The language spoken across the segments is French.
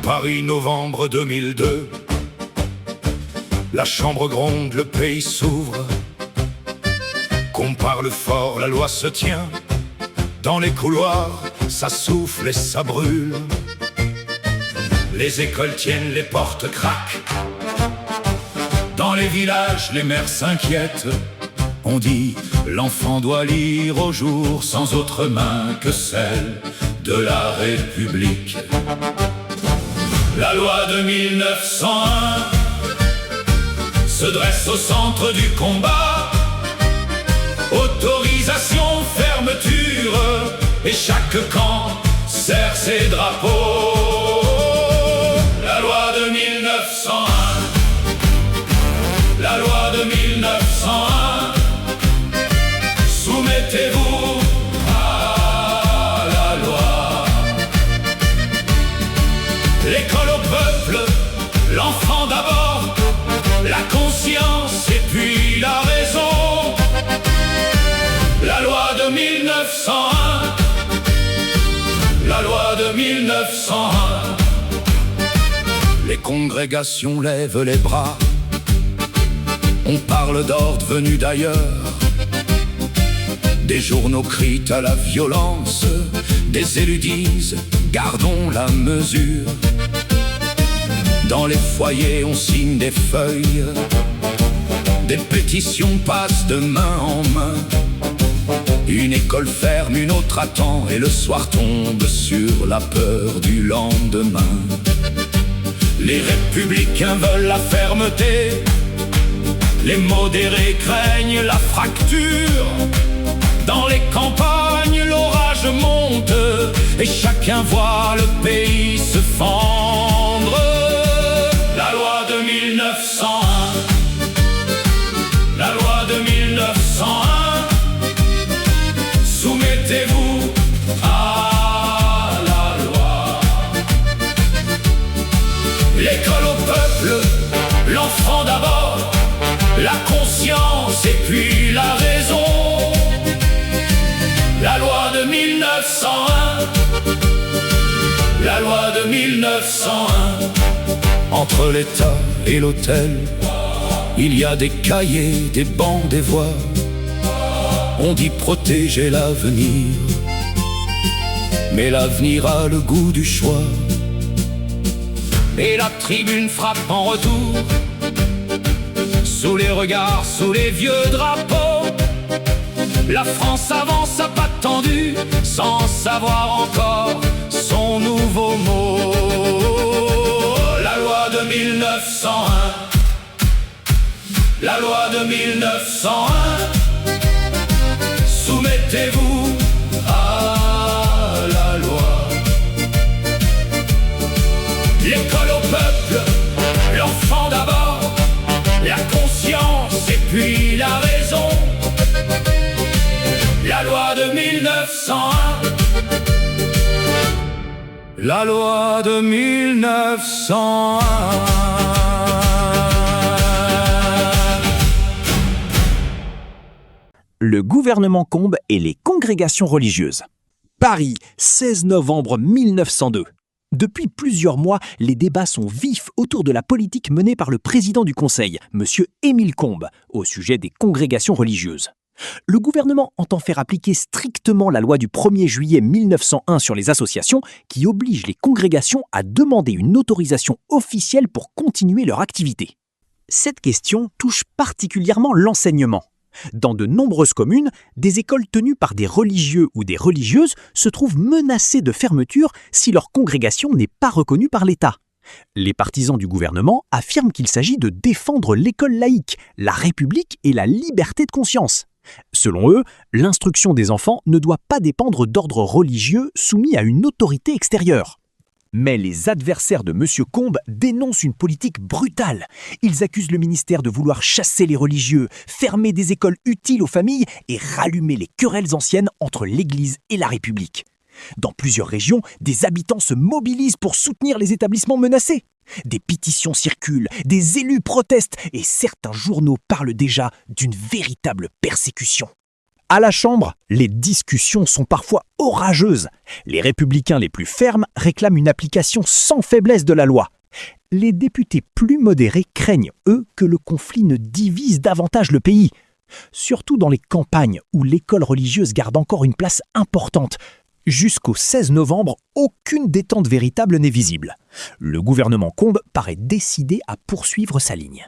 Paris, novembre 2002. La chambre gronde, le pays s'ouvre. Qu'on parle fort, la loi se tient. Dans les couloirs, ça souffle et ça brûle. Les écoles tiennent, les portes craquent. Dans les villages, les mères s'inquiètent. On dit, l'enfant doit lire au jour sans autre main que celle de la République. La loi de 1901 se dresse au centre du combat. Autorisation, fermeture, et chaque camp serre ses drapeaux. La loi de 1901, la loi de 1901, soumettez-vous à la loi. L'école au peuple, l'enfant d'abord, la conscience et puis la raison. La loi de 1901, la loi de 1901. Les congrégations lèvent les bras. On parle d'ordre venu d'ailleurs. Des journaux crient à la violence. Des élus disent, gardons la mesure. Dans les foyers, on signe des feuilles. Des pétitions passent de main en main. Une école ferme, une autre attend, et le soir tombe sur la peur du lendemain. Les républicains veulent la fermeté. Les modérés craignent la fracture. Dans les campagnes, l'orage monte, et chacun voit le pays se fendre. La loi de 1901, la loi de 1901, soumettez-vous à la loi. L'école au peuple, l'enfant d'abord, la conscience et puis la raison. La loi de 1901, la loi de 1901. Entre l'État et l'hôtel, il y a des cahiers, des bancs, des voix. On dit protéger l'avenir, mais l'avenir a le goût du choix. Et la tribune frappe en retour, sous les regards, sous les vieux drapeaux. La France avance à pas tendu, sans savoir encore son nouveau mot. La loi de 1901, la loi de 1901, soumettez-vous à la loi. L'école au peuple, l'enfant d'abord, la conscience et puis la raison. La loi de 1901, la loi de 1901. Le gouvernement Combes et les congrégations religieuses. Paris, 16 novembre 1902. Depuis plusieurs mois, les débats sont vifs autour de la politique menée par le président du Conseil, M. Émile Combes, au sujet des congrégations religieuses. Le gouvernement entend faire appliquer strictement la loi du 1er juillet 1901 sur les associations qui oblige les congrégations à demander une autorisation officielle pour continuer leur activité. Cette question touche particulièrement l'enseignement. Dans de nombreuses communes, des écoles tenues par des religieux ou des religieuses se trouvent menacées de fermeture si leur congrégation n'est pas reconnue par l'État. Les partisans du gouvernement affirment qu'il s'agit de défendre l'école laïque, la République et la liberté de conscience. Selon eux, l'instruction des enfants ne doit pas dépendre d'ordres religieux soumis à une autorité extérieure. Mais les adversaires de M. Combes dénoncent une politique brutale. Ils accusent le ministère de vouloir chasser les religieux, fermer des écoles utiles aux familles et rallumer les querelles anciennes entre l'Église et la République. Dans plusieurs régions, des habitants se mobilisent pour soutenir les établissements menacés. Des pétitions circulent, des élus protestent et certains journaux parlent déjà d'une véritable persécution. À la Chambre, les discussions sont parfois orageuses. Les républicains les plus fermes réclament une application sans faiblesse de la loi. Les députés plus modérés craignent, eux, que le conflit ne divise davantage le pays. Surtout dans les campagnes où l'école religieuse garde encore une place importante. Jusqu'au 16 novembre, aucune détente véritable n'est visible. Le gouvernement Combes paraît décidé à poursuivre sa ligne.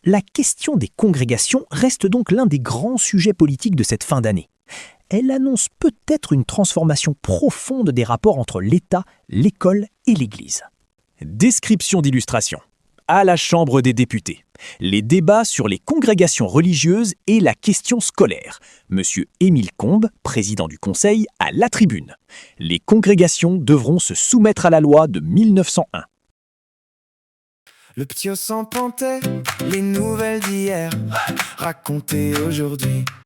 La question des congrégations reste donc l'un des grands sujets politiques de cette fin d'année. Elle annonce peut-être une transformation profonde des rapports entre l'État, l'école et l'Église. Description d'illustration. À la Chambre des députés. Les débats sur les congrégations religieuses et la question scolaire. Monsieur Émile Combes, président du Conseil, à la tribune. Les congrégations devront se soumettre à la loi de 1901. Le petit os s'empantait, les nouvelles d'hier, racontées aujourd'hui.